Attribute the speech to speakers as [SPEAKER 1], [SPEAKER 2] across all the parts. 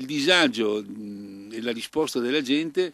[SPEAKER 1] il disagio e la risposta della gente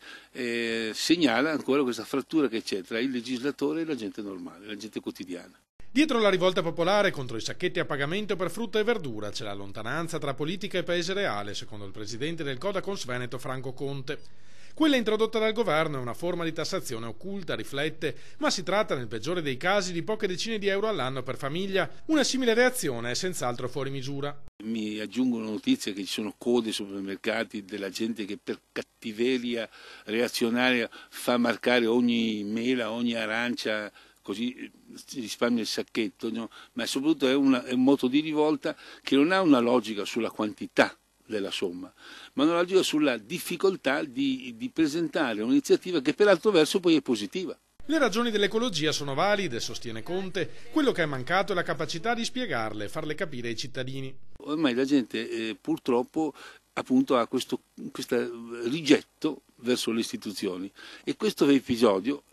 [SPEAKER 1] segnala ancora questa frattura che c'è tra il legislatore e la gente normale, la gente quotidiana.
[SPEAKER 2] Dietro la rivolta popolare contro i sacchetti a pagamento per frutta e verdura c'è la lontananza tra politica e paese reale, secondo il presidente del Codacons Veneto Franco Conte. Quella introdotta dal governo è una forma di tassazione occulta, riflette, ma si tratta nel peggiore dei casi di poche decine di euro all'anno per famiglia. Una simile reazione è senz'altro fuori misura.
[SPEAKER 1] Mi aggiungono notizie che ci sono code ai supermercati della gente che per cattiveria reazionaria fa marcare ogni mela, ogni arancia, così si risparmia il sacchetto, no? Ma soprattutto è un moto di rivolta che non ha una logica sulla quantità della somma, ma una logica sulla difficoltà di presentare un'iniziativa che per altro verso poi è positiva.
[SPEAKER 2] Le ragioni dell'ecologia sono valide, sostiene Conte, quello che è mancato è la capacità di spiegarle e farle capire ai cittadini.
[SPEAKER 1] Ormai la gente purtroppo appunto ha questo rigetto verso le istituzioni e questo episodio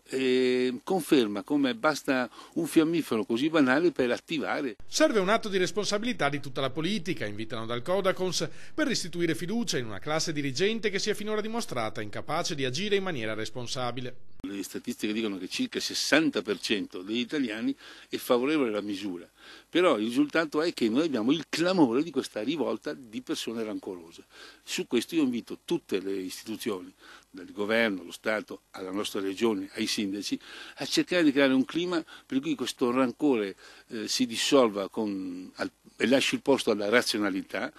[SPEAKER 1] conferma come basta un fiammifero così banale per attivare.
[SPEAKER 2] Serve un atto di responsabilità di tutta la politica, invitano dal Codacons, per restituire fiducia in una classe dirigente che si è finora dimostrata incapace di agire in maniera responsabile.
[SPEAKER 1] Le statistiche dicono che circa il 60% degli italiani è favorevole alla misura, però il risultato è che noi abbiamo il clamore di questa rivolta di persone rancorose. Su questo io invito tutte le istituzioni, dal governo, allo Stato, alla nostra regione, ai sindaci, a cercare di creare un clima per cui questo rancore si dissolva e lasci il posto alla razionalità,